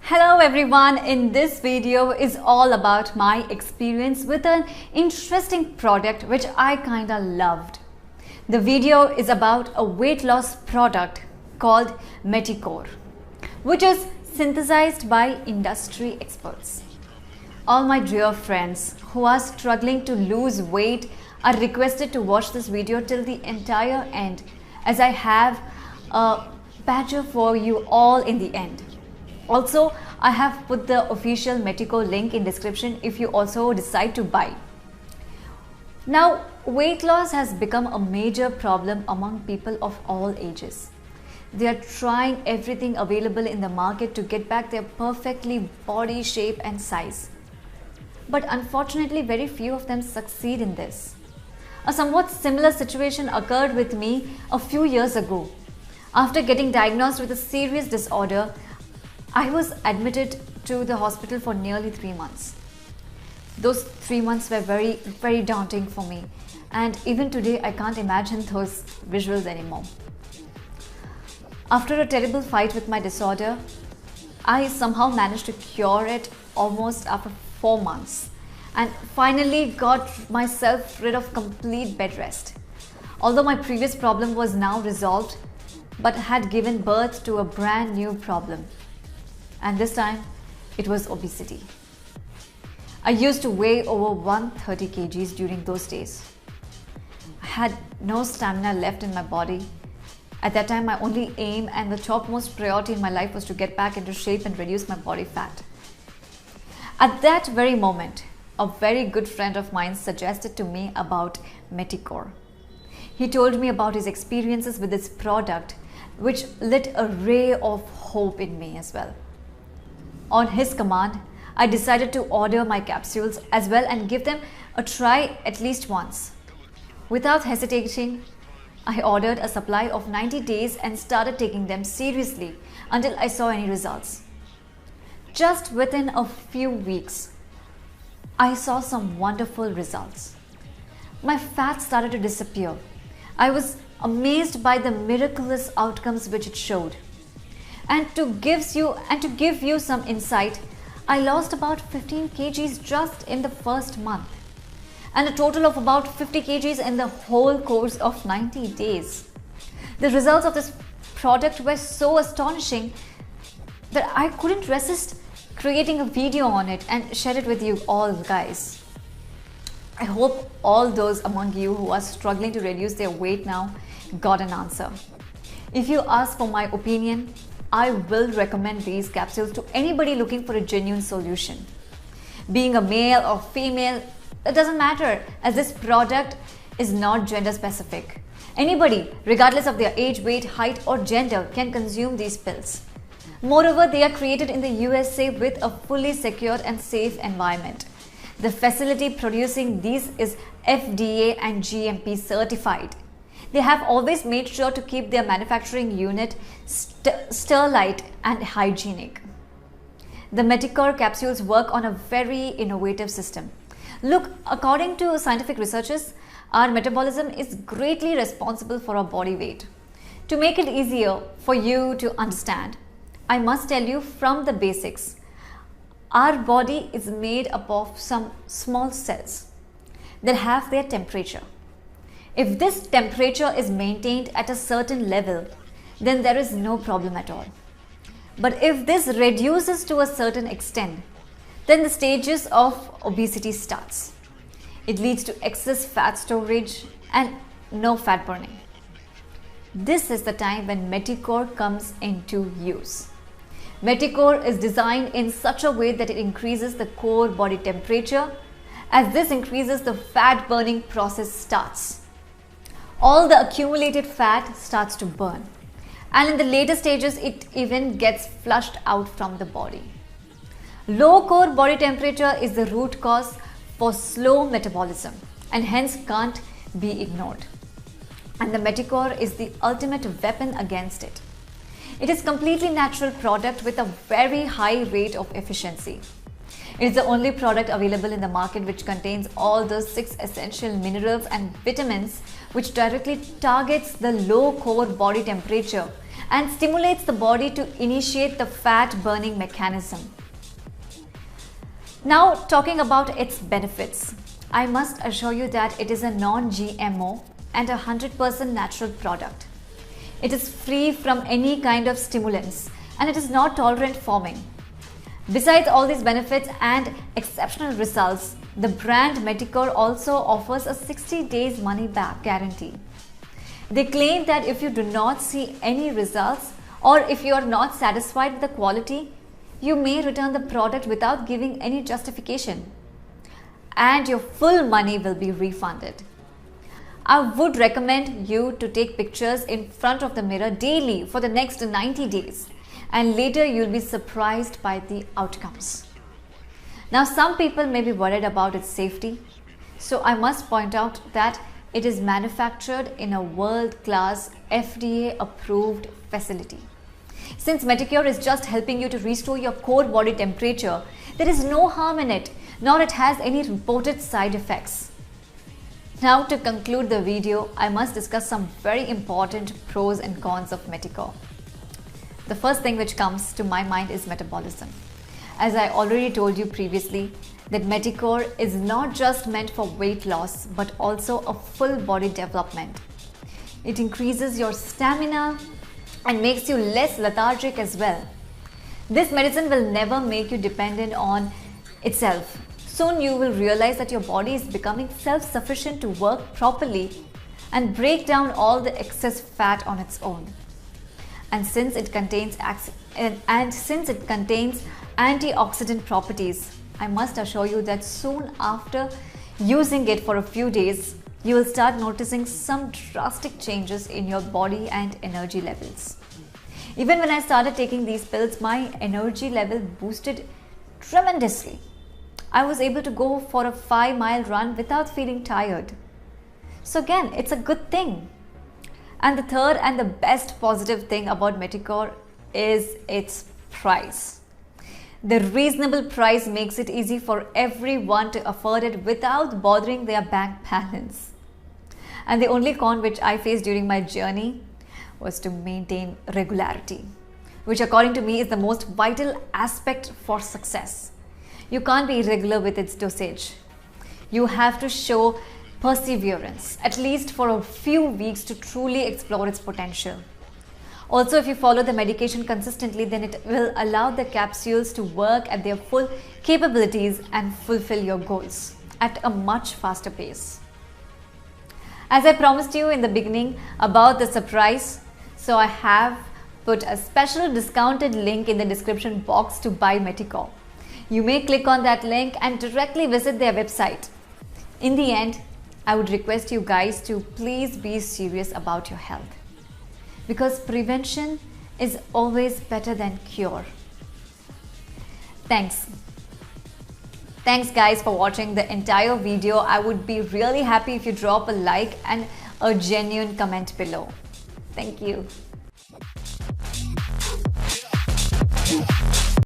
Hello everyone, in this video is all about my experience with an interesting product which I kinda loved. The video is about a weight loss product called Meticore, which is synthesized by industry experts. All my dear friends who are struggling to lose weight are requested to watch this video till the entire end, as I have a badger for you all in the end. Also, I have put the official Meticore link in description if you also decide to buy. Now, weight loss has become a major problem among people of all ages. They are trying everything available in the market to get back their perfectly body shape and size. But unfortunately, very few of them succeed in this. A somewhat similar situation occurred with me a few years ago. After getting diagnosed with a serious disorder, I was admitted to the hospital for nearly 3 months. Those 3 months were very daunting for me, and even today I can't imagine those visuals anymore. After a terrible fight with my disorder, I somehow managed to cure it almost after 4 months and finally got myself rid of complete bed rest. Although my previous problem was now resolved, but had given birth to a brand new problem. And this time, it was obesity. I used to weigh over 130 kgs during those days. I had no stamina left in my body. At that time, my only aim and the topmost priority in my life was to get back into shape and reduce my body fat. At that very moment, a very good friend of mine suggested to me about Meticore. He told me about his experiences with this product, which lit a ray of hope in me as well. On his command, I decided to order my capsules as well and give them a try at least once. Without hesitating, I ordered a supply of 90 days and started taking them seriously until I saw any results. Just within a few weeks, I saw some wonderful results. My fat started to disappear. I was amazed by the miraculous outcomes which it showed. And to give you some insight, I lost about 15 kgs just in the first month and a total of about 50 kgs in the whole course of 90 days. The results of this product were so astonishing that I couldn't resist creating a video on it and share it with you all guys. I hope all those among you who are struggling to reduce their weight now got an answer. If you ask for my opinion, I will recommend these capsules to anybody looking for a genuine solution. Being a male or female, it doesn't matter, as this product is not gender specific. Anybody, regardless of their age, weight, height or gender, can consume these pills. Moreover, they are created in the USA with a fully secured and safe environment. The facility producing these is FDA and GMP certified. They have always made sure to keep their manufacturing unit sterile and hygienic. The Meticore capsules work on a very innovative system. Look, according to scientific researchers, our metabolism is greatly responsible for our body weight. To make it easier for you to understand, I must tell you from the basics. Our body is made up of some small cells that have their temperature. If this temperature is maintained at a certain level, then there is no problem at all. But if this reduces to a certain extent, then the stages of obesity starts. It leads to excess fat storage and no fat burning. This is the time when Meticore comes into use. Meticore is designed in such a way that it increases the core body temperature. As this increases, the fat burning process starts. All the accumulated fat starts to burn, and in the later stages it even gets flushed out from the body. Low core body temperature is the root cause for slow metabolism and hence can't be ignored. And the Meticore is the ultimate weapon against it. It is completely natural product with a very high rate of efficiency. It is the only product available in the market which contains all those 6 essential minerals and vitamins which directly targets the low core body temperature and stimulates the body to initiate the fat burning mechanism. Now, talking about its benefits, I must assure you that it is a non-GMO and a 100% natural product. It is free from any kind of stimulants and it is not tolerant forming. Besides all these benefits and exceptional results, the brand Meticure also offers a 60 days money back guarantee. They claim that if you do not see any results or if you are not satisfied with the quality, you may return the product without giving any justification, and your full money will be refunded. I would recommend you to take pictures in front of the mirror daily for the next 90 days, and later you'll be surprised by the outcomes. Now, some people may be worried about its safety, so I must point out that it is manufactured in a world-class FDA approved facility. Since Meticure is just helping you to restore your core body temperature, there is no harm in it, nor it has any reported side effects. Now, to conclude the video, I must discuss some very important pros and cons of Meticure. The first thing which comes to my mind is metabolism. As I already told you previously, that Meticure is not just meant for weight loss but also a full body development. It increases your stamina and makes you less lethargic as well. This medicine will never make you dependent on itself. Soon you will realize that your body is becoming self-sufficient to work properly and break down all the excess fat on its own. And since it contains antioxidant properties, I must assure you that soon after using it for a few days, you will start noticing some drastic changes in your body and energy levels. Even when I started taking these pills, my energy level boosted tremendously. I was able to go for a 5-mile run without feeling tired. So again, it's a good thing. And the third and the best positive thing about Meticure is its price. The reasonable price makes it easy for everyone to afford it without bothering their bank balance. And the only con which I faced during my journey was to maintain regularity, which according to me is the most vital aspect for success. You can't be irregular with its dosage. You have to show perseverance, at least for a few weeks, to truly explore its potential. Also, if you follow the medication consistently, then it will allow the capsules to work at their full capabilities and fulfill your goals at a much faster pace. As I promised you in the beginning about the surprise, so I have put a special discounted link in the description box to buy Meticure. You may click on that link and directly visit their website. In the end, I would request you guys to please be serious about your health, because prevention is always better than cure. Thanks guys for watching the entire video. I would be really happy if you drop a like and a genuine comment below. Thank you.